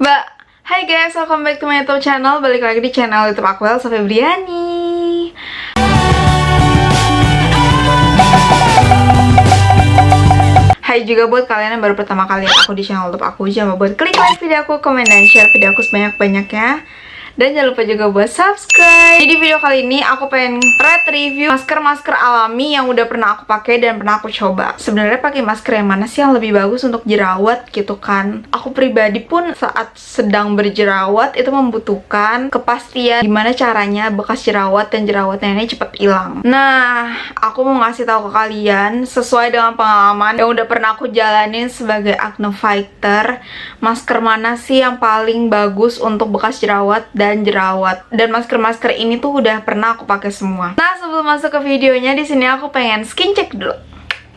Mbak, hai guys, welcome back to my YouTube channel. Balik lagi di channel YouTube aku, Elsa Febriani. Hai juga buat kalian yang baru pertama kali aku di channel YouTube aku. Jangan lupa buat klik like video aku, komen, dan share video aku sebanyak-banyaknya. Dan jangan lupa juga buat subscribe. Jadi video kali ini aku pengen review masker-masker alami yang udah pernah aku pakai dan pernah aku coba. Sebenarnya pakai masker yang mana sih yang lebih bagus untuk jerawat gitu kan? Aku pribadi pun saat sedang berjerawat itu membutuhkan kepastian gimana caranya bekas jerawat dan jerawatnya ini cepet hilang. Nah, aku mau ngasih tahu ke kalian sesuai dengan pengalaman yang udah pernah aku jalanin sebagai acne fighter, masker mana sih yang paling bagus untuk bekas jerawat dan jerawat. Dan masker-masker ini tuh udah pernah aku pakai semua. Nah, sebelum masuk ke videonya, di sini aku pengen skin check dulu.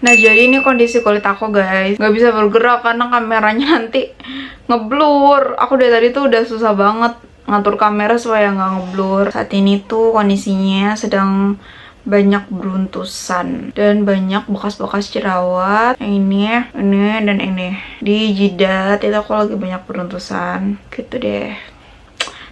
Nah, jadi ini kondisi kulit aku guys, nggak bisa bergerak karena kameranya nanti ngeblur. Aku dari tadi tuh udah susah banget ngatur kamera supaya nggak ngeblur. Saat ini tuh kondisinya sedang banyak beruntusan dan banyak bekas-bekas jerawat. Yang ini, dan ini di jidat itu aku lagi banyak beruntusan gitu deh.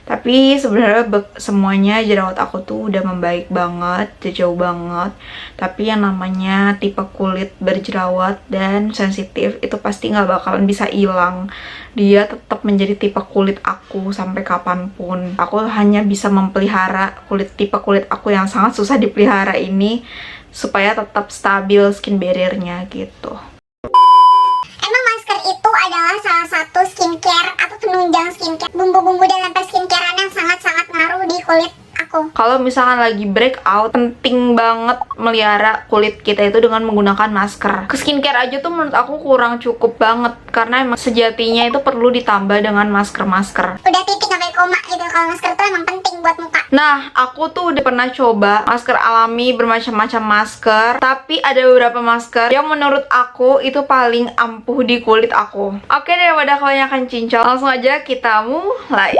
Tapi sebenarnya semuanya jerawat aku tuh udah membaik banget, jauh banget. Tapi yang namanya tipe kulit berjerawat dan sensitif itu pasti nggak bakalan bisa hilang. Dia tetap menjadi tipe kulit aku sampai kapanpun. Aku hanya bisa memelihara tipe kulit aku yang sangat susah dipelihara ini supaya tetap stabil skin barrier-nya gitu. Itu adalah salah satu skincare atau penunjang skincare, bumbu-bumbu dalam skincare yang sangat-sangat ngaruh di kulit aku. Kalau misalkan lagi breakout, penting banget melihara kulit kita itu dengan menggunakan masker. Ke skincare aja tuh menurut aku kurang cukup banget, karena emang sejatinya itu perlu ditambah dengan masker-masker. Udah titik sampai koma gitu, kalau masker tuh emang penting buat muka. Nah, aku tuh udah pernah coba masker alami, bermacam-macam masker, tapi ada beberapa masker yang menurut aku itu paling ampuh di kulit aku. Oke, daripada kebanyakan cincang, langsung aja kita mulai.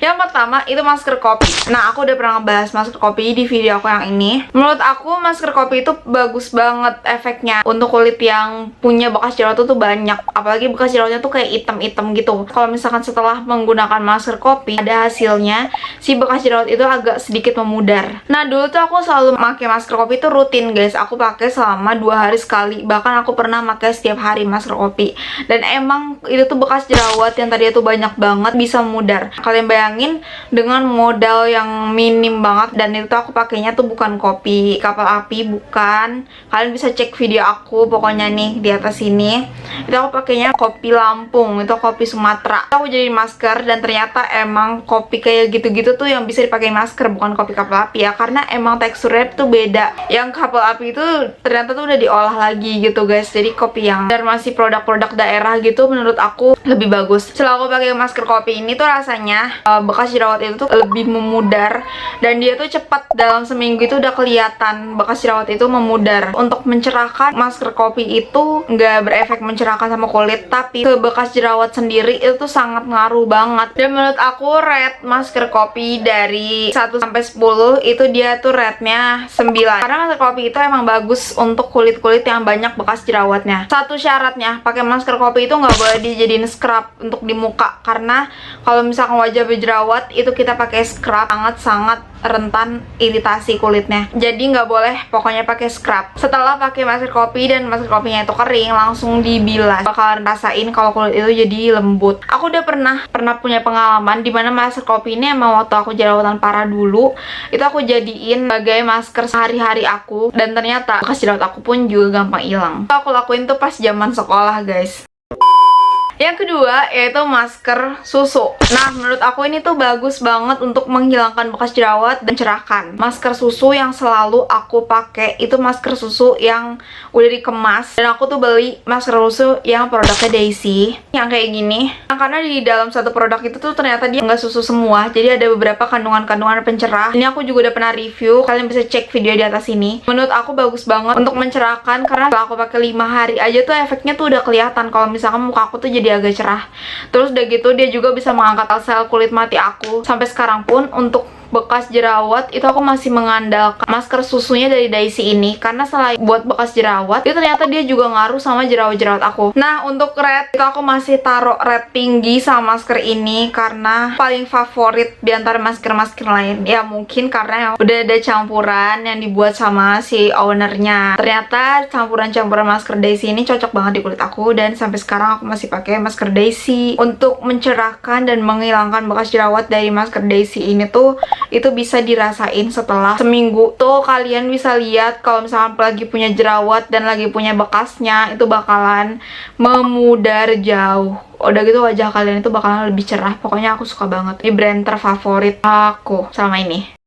Yang pertama itu masker kopi. Nah, aku udah pernah ngebahas masker kopi di video aku yang ini. Menurut aku masker kopi itu bagus banget efeknya untuk kulit yang punya bekas jerawat tuh banyak. Apalagi bekas jerawatnya tuh kayak hitam-hitam gitu. Kalau misalkan setelah menggunakan masker kopi ada hasilnya, si bekas jerawat itu agak sedikit memudar. Nah, dulu tuh aku selalu pakai masker kopi itu rutin guys. Aku pakai selama 2 hari sekali. Bahkan aku pernah pakai setiap hari masker kopi. Dan emang itu tuh bekas jerawat yang tadi itu banyak banget bisa memudar. Kalian bayangin dengan modal yang minim banget, dan itu tuh aku pakainya tuh bukan kopi kapal api, bukan. Kalian bisa cek video aku pokoknya nih di atas sini. Itu aku pakainya kopi Lampung, itu kopi Sumatera. Aku jadi masker dan ternyata emang kopi kayak gitu-gitu tuh yang bisa dipakai masker, bukan kopi kapal api ya, karena emang teksturnya tuh beda. Yang kapal api itu ternyata tuh udah diolah lagi gitu guys. Jadi kopi yang dan masih produk-produk daerah gitu menurut aku lebih bagus. Setelah aku pakai masker kopi ini tuh rasanya bekas jerawat itu tuh lebih memudar, dan dia tuh cepat, dalam seminggu itu udah kelihatan bekas jerawat itu memudar. Untuk mencerahkan, masker kopi itu nggak berefek mencerahkan sama kulit, tapi ke bekas jerawat sendiri itu tuh sangat ngaruh banget. Dan menurut aku rate masker kopi dari 1 sampai 10 itu dia tuh rate-nya 9, karena masker kopi itu emang bagus untuk kulit-kulit yang banyak bekas jerawatnya. Satu syaratnya, pakai masker kopi itu nggak boleh dijadiin scrub untuk di muka, karena kalau misalkan wajah berjerawat itu kita pakai scrub sangat-sangat rentan iritasi kulitnya. Jadi nggak boleh pokoknya pakai scrub. Setelah pakai masker kopi dan masker kopinya itu kering, langsung dibilas. Bakalan rasain kalau kulit itu jadi lembut. Aku udah pernah punya pengalaman dimana masker kopi ini emang waktu aku jerawatan parah dulu, itu aku jadiin sebagai masker sehari-hari aku, dan ternyata bekas jerawat aku pun juga gampang hilang. Aku lakuin tuh pas zaman sekolah guys. Yang kedua yaitu masker susu. Nah, menurut aku ini tuh bagus banget untuk menghilangkan bekas jerawat dan cerahkan. Masker susu yang selalu aku pakai itu masker susu yang udah dikemas, dan aku tuh beli masker susu yang produknya Daisy yang kayak gini. Nah, karena di dalam satu produk itu tuh ternyata dia nggak susu semua, jadi ada beberapa kandungan-kandungan pencerah. Ini aku juga udah pernah review, kalian bisa cek video di atas ini. Menurut aku bagus banget untuk mencerahkan, karena setelah aku pakai 5 hari aja tuh efeknya tuh udah kelihatan kalau misalkan muka aku tuh jadi agak cerah. Terus udah gitu dia juga bisa mengangkat sel kulit mati aku. Sampai sekarang pun untuk bekas jerawat itu aku masih mengandalkan masker susunya dari Daisy ini, karena selain buat bekas jerawat itu ternyata dia juga ngaruh sama jerawat-jerawat aku. Nah, untuk red itu aku masih taruh red tinggi sama masker ini karena paling favorit di antara masker-masker lain. Ya mungkin karena udah ada campuran yang dibuat sama si ownernya. Ternyata campuran-campuran masker Daisy ini cocok banget di kulit aku, dan sampai sekarang aku masih pakai masker Daisy. Untuk mencerahkan dan menghilangkan bekas jerawat dari masker Daisy ini tuh itu bisa dirasain setelah seminggu. Tuh kalian bisa lihat kalau misalkan lagi punya jerawat dan lagi punya bekasnya itu bakalan memudar jauh. Udah gitu wajah kalian itu bakalan lebih cerah. Pokoknya aku suka banget. Ini brand terfavorit aku selama ini.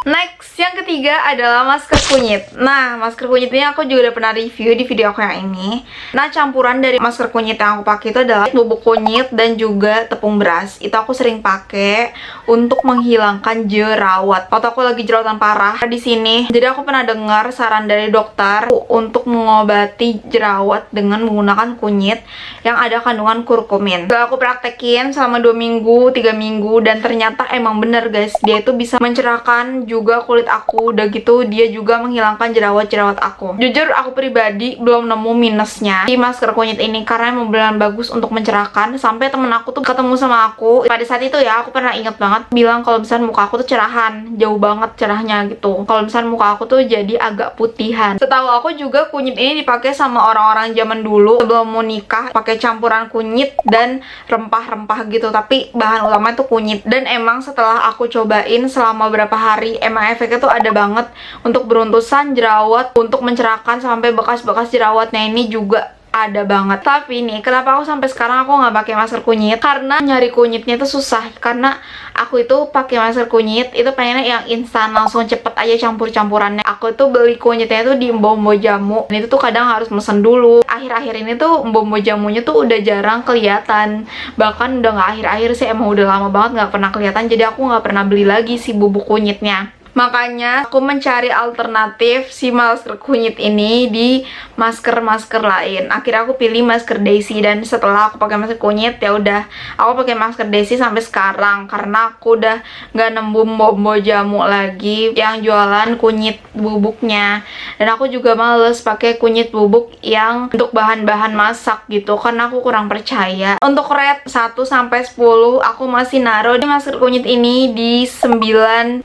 Next, yang ketiga adalah masker kunyit. Nah, masker kunyit ini aku juga udah pernah review di video aku yang ini. Nah, campuran dari masker kunyit yang aku pakai itu adalah bubuk kunyit dan juga tepung beras. Itu aku sering pakai untuk menghilangkan jerawat. Waktu aku lagi jerawatan parah di sini. Jadi aku pernah dengar saran dari dokter untuk mengobati jerawat dengan menggunakan kunyit yang ada kandungan kurkumin. Udah aku praktekin selama 2 minggu, 3 minggu, dan ternyata emang bener guys, dia itu bisa mencerahkan juga kulit aku. Udah gitu dia juga menghilangkan jerawat-jerawat aku. Jujur aku pribadi belum nemu minusnya di masker kunyit ini karena emang beneran bagus untuk mencerahkan. Sampai temen aku tuh ketemu sama aku pada saat itu ya, aku pernah inget banget bilang kalau misalnya muka aku tuh cerahan, jauh banget cerahnya gitu. Kalau misalnya muka aku tuh jadi agak putihan. Setahu aku juga kunyit ini dipakai sama orang-orang zaman dulu sebelum mau nikah, pakai campuran kunyit dan rempah-rempah gitu, tapi bahan utama itu kunyit. Dan emang setelah aku cobain selama berapa hari, emang efeknya tuh ada banget untuk beruntusan jerawat, untuk mencerahkan sampai bekas-bekas jerawatnya ini juga ada banget. Tapi nih, kenapa aku sampai sekarang aku nggak pakai masker kunyit? Karena nyari kunyitnya itu susah. Karena aku itu pakai masker kunyit itu pengennya yang instan, langsung cepet aja campur-campurannya. Aku tuh beli kunyitnya tuh di Mbok Jamu. Dan itu tuh kadang harus mesen dulu. Akhir-akhir ini tuh Mbok Jamunya tuh udah jarang kelihatan. Bahkan udah nggak akhir-akhir sih, emang udah lama banget nggak pernah kelihatan. Jadi aku nggak pernah beli lagi si bubuk kunyitnya. Makanya aku mencari alternatif si masker kunyit ini di masker-masker lain. Akhirnya aku pilih masker Daisy, dan setelah aku pakai masker kunyit ya udah aku pakai masker Daisy sampai sekarang karena aku udah nggak nemu Mbok Jamu lagi yang jualan kunyit bubuknya. Dan aku juga males pakai kunyit bubuk yang untuk bahan-bahan masak gitu karena aku kurang percaya. Untuk rate 1 sampai 10 aku masih naruh di masker kunyit ini di 9,0.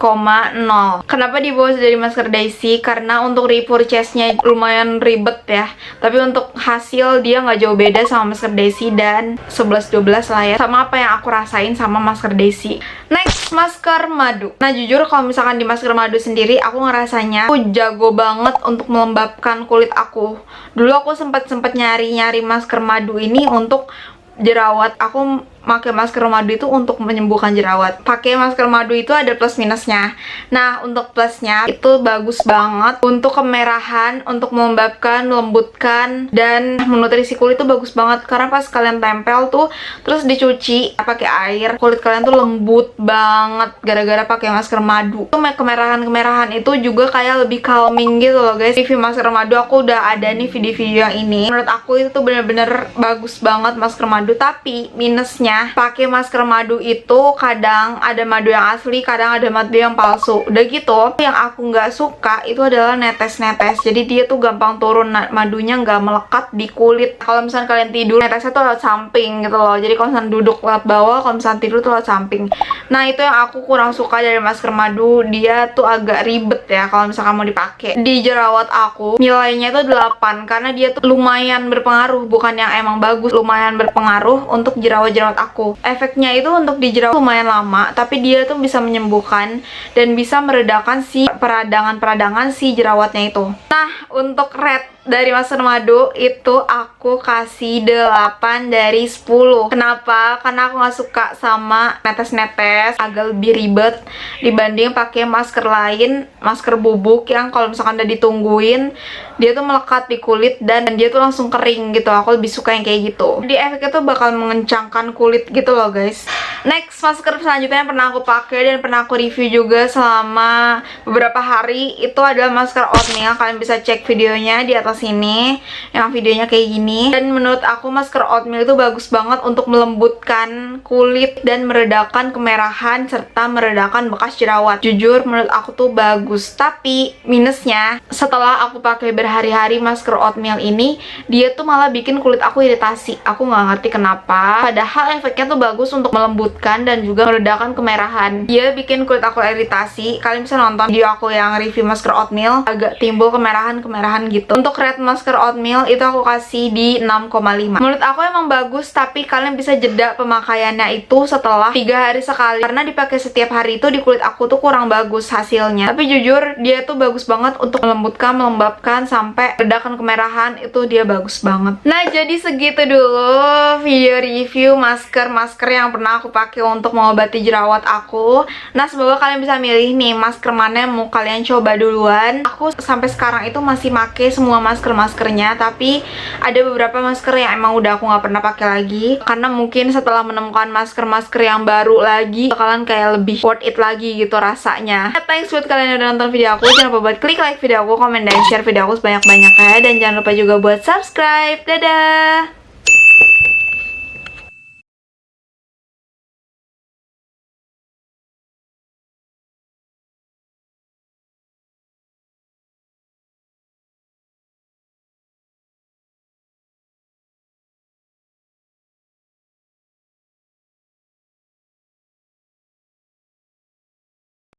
Kenapa dibawa dari masker Daisy? Karena untuk repurchase-nya lumayan ribet ya. Tapi untuk hasil dia nggak jauh beda sama masker Daisy, dan 11-12 lah ya. Sama apa yang aku rasain sama masker Daisy. Next, masker madu. Nah jujur kalau misalkan di masker madu sendiri, aku ngerasanya aku jago banget untuk melembabkan kulit aku. Dulu aku sempat nyari-nyari masker madu ini untuk jerawat. Aku pakai masker madu itu untuk menyembuhkan jerawat. Pakai masker madu itu ada plus minusnya. Nah, untuk plusnya itu bagus banget untuk kemerahan, untuk melembabkan, melembutkan, dan menutrisi kulit itu bagus banget. Karena pas kalian tempel tuh, terus dicuci pakai air, kulit kalian tuh lembut banget gara-gara pakai masker madu. Itu kemerahan-kemerahan itu juga kayak lebih calming gitu loh guys. Review masker madu aku udah ada nih video-video yang ini. Menurut aku itu tuh bener-bener bagus banget masker madu. Tapi minusnya, pakai masker madu itu kadang ada madu yang asli, kadang ada madu yang palsu. Udah gitu, yang aku nggak suka itu adalah netes-netes. Jadi dia tuh gampang turun, madunya nggak melekat di kulit. Kalau misalnya kalian tidur, netesnya tuh lewat samping gitu loh. Jadi kalau misalnya duduk lewat bawah, kalau misalnya tidur tuh lewat samping. Nah itu yang aku kurang suka dari masker madu. Dia tuh agak ribet ya kalau misalkan mau dipakai. Di jerawat aku nilainya itu 8 karena dia tuh lumayan berpengaruh, bukan yang emang bagus, lumayan berpengaruh untuk jerawat-jerawat aku. Efeknya itu untuk di jerawat lumayan lama, tapi dia tuh bisa menyembuhkan dan bisa meredakan si peradangan-peradangan si jerawatnya itu. Nah, untuk red dari masker madu itu aku kasih 8 dari 10. Kenapa? Karena aku nggak suka sama netes-netes, agak lebih ribet dibanding pakai masker lain, masker bubuk yang kalau misalkan udah ditungguin dia tuh melekat di kulit dan dia tuh langsung kering gitu. Aku lebih suka yang kayak gitu. Di efeknya tuh bakal mengencangkan kulit gitu loh guys. Next, masker selanjutnya yang pernah aku pakai dan pernah aku review juga selama beberapa hari itu adalah masker oatmeal. Kalian bisa cek videonya di atas sini, yang videonya kayak gini. Dan menurut aku masker oatmeal itu bagus banget untuk melembutkan kulit dan meredakan kemerahan serta meredakan bekas jerawat. Jujur menurut aku tuh bagus. Tapi minusnya, setelah aku pakai berhari-hari masker oatmeal ini, dia tuh malah bikin kulit aku iritasi. Aku nggak ngerti kenapa. Padahal efeknya tuh bagus untuk melembutkan dan juga meredakan kemerahan. Dia bikin kulit aku iritasi. Kalian bisa nonton video aku yang review masker oatmeal, agak timbul kemerahan-kemerahan gitu. Untuk rate masker oatmeal itu aku kasih di 6,5. Menurut aku emang bagus, tapi kalian bisa jeda pemakaiannya itu setelah 3 hari sekali, karena dipakai setiap hari itu di kulit aku tuh kurang bagus hasilnya. Tapi jujur dia tuh bagus banget untuk melembutkan, melembabkan sampai redakan kemerahan, itu dia bagus banget. Nah, jadi segitu dulu video review masker-masker yang pernah aku pakai untuk mengobati jerawat aku. Nah, semoga kalian bisa milih nih masker mana yang mau kalian coba duluan. Aku sampai sekarang itu masih pakai semua masker-maskernya, tapi ada beberapa masker yang emang udah aku nggak pernah pakai lagi, karena mungkin setelah menemukan masker-masker yang baru lagi bakalan kayak lebih worth it lagi gitu rasanya. Thanks buat kalian yang udah nonton video aku. Jangan lupa buat klik like video aku, komen dan share video aku sebanyak-banyaknya, dan jangan lupa juga buat subscribe. Dadah.